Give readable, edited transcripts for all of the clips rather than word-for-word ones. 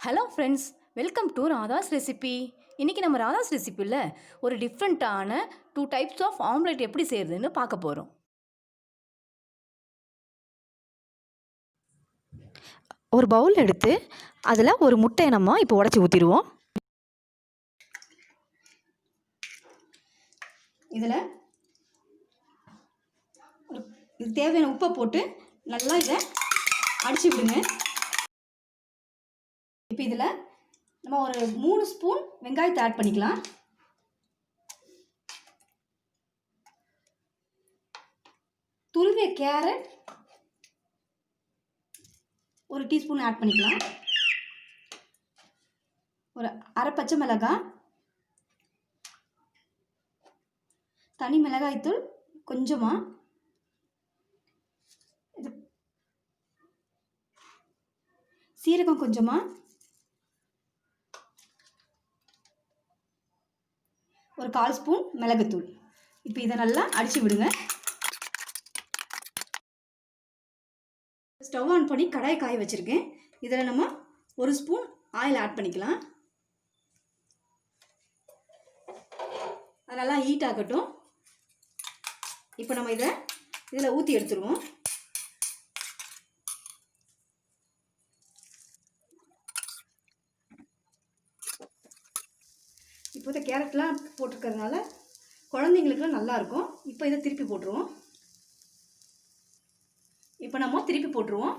Hello friends, welcome to Radha's recipe. இன்றைக்கி நம்ம ராதாஸ் ரெசிப்பியில் ஒரு டிஃப்ரெண்ட்டான 2 டைப்ஸ் ஆஃப் ஆம்லெட் எப்படி செய்கிறதுன்னு பார்க்க போகிறோம். ஒரு பவுல் எடுத்து அதில் ஒரு முட்டையை நம்ம இப்போ உடச்சி ஊற்றிடுவோம். இதில் இது தேவையான உப்பை போட்டு நல்லா இதை அடிச்சு விடுங்க. இப்போ இதில் நம்ம ஒரு 3 ஸ்பூன் வெங்காயத்தை ஆட் பண்ணிக்கலாம். துருவிய கேரட் ஒரு டீஸ்பூன் ஆட் பண்ணிக்கலாம். ஒரு அரை பச்சை மிளகாய், தனி மிளகாய்த்தூள் கொஞ்சமாக, சீரகம் கொஞ்சமாக, ஒரு 1/4 ஸ்பூன் மிளகுத்தூள். இப்போ இதை நல்லா அடித்து விடுங்க. ஸ்டவ் ஆன் பண்ணி கடாயை காய வச்சுருக்கேன். இதில் நம்ம 1 ஸ்பூன் ஆயில் ஆட் பண்ணிக்கலாம். அது நல்லா ஹீட் ஆகட்டும். இப்போ நம்ம இதில் ஊற்றி எடுத்துருவோம். இப்போ இந்த கேரட்லாம் போட்டிருக்கிறதுனால குழந்தைங்களுக்குலாம் நல்லாயிருக்கும். இப்போ இதை திருப்பி போட்டுருவோம். இப்போ நம்ம திருப்பி போட்டுருவோம்.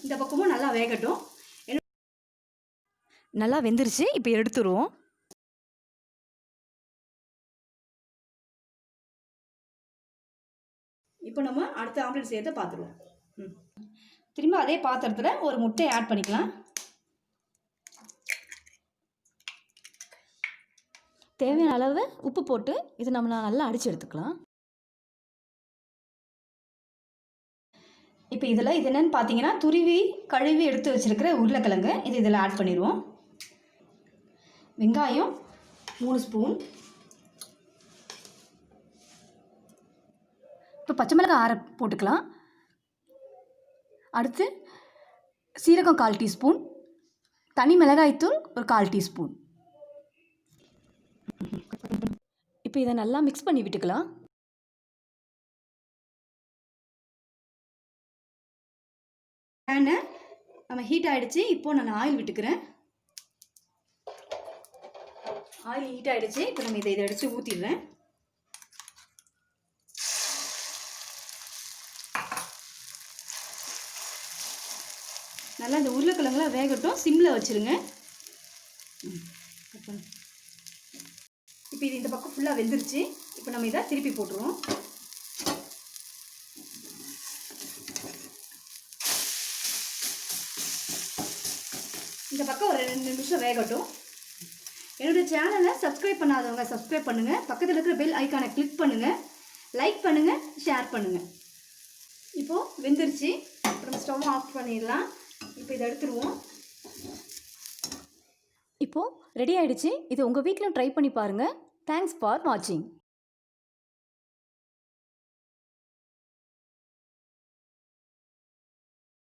இந்த பக்கமும் நல்லா வேகட்டும். நல்லா வெந்துருச்சு. இப்போ எடுத்துருவோம். இப்போ நம்ம அடுத்த ஆம்லெட் செய்யறதை பார்த்துருவோம். திரும்ப அதே பாத்திரத்தில் ஒரு முட்டையை ஆட் பண்ணிக்கலாம். தேவையான அளவு உப்பு போட்டு இது நம்ம நல்லா அடித்து எடுத்துக்கலாம். இப்போ இது என்னென்னு பார்த்தீங்கன்னா, துருவி கழுவி எடுத்து வச்சுருக்கிற உருளைக்கிழங்கு இதில் ஆட் பண்ணிடுவோம். வெங்காயம் 3 ஸ்பூன். இப்போ பச்சை மிளகாய் அரை போட்டுக்கலாம். அடுத்து சீரகம் 1/4 டீஸ்பூன், தனி மிளகாய்த்தூள் ஒரு 1/4 டீஸ்பூன். இப்போ இதை நல்லா மிக்ஸ் பண்ணி விட்டுக்கலாம். பேனை நம்ம ஹீட் ஆகிடுச்சு. இப்போது நான் ஆயில் விட்டுக்கிறேன். ஆயில் ஹீட் ஆகிடுச்சு. இப்போ நம்ம இதை எடுத்து ஊற்றிடுறேன். நல்லா இந்த உருளைக்கிழங்குலாம் வேகட்டும். சிம்மில் வச்சுருங்க. இப்போ இது இந்த பக்கம் ஃபுல்லாக வெந்துருச்சு. இப்போ நம்ம இதை திருப்பி போட்டுருவோம். இந்த பக்கம் ஒரு 2 நிமிஷம் வேகட்டும். என்னோடய சேனலை சப்ஸ்கிரைப் பண்ணாதவங்க சப்ஸ்கிரைப் பண்ணுங்கள். பக்கத்தில் இருக்கிற பெல் ஐக்கானை கிளிக் பண்ணுங்கள். லைக் பண்ணுங்கள், ஷேர் பண்ணுங்கள். இப்போது வெந்துருச்சு. அப்புறம் ஸ்டவ் ஆஃப் பண்ணிடலாம். இப்போ இதை எடுத்துருவோம். இப்போது ரெடி ஆகிடுச்சு. இது உங்கள் வீட்டிலும் ட்ரை பண்ணி பாருங்கள். தேங்க்ஸ் ஃபார் வாட்சிங்.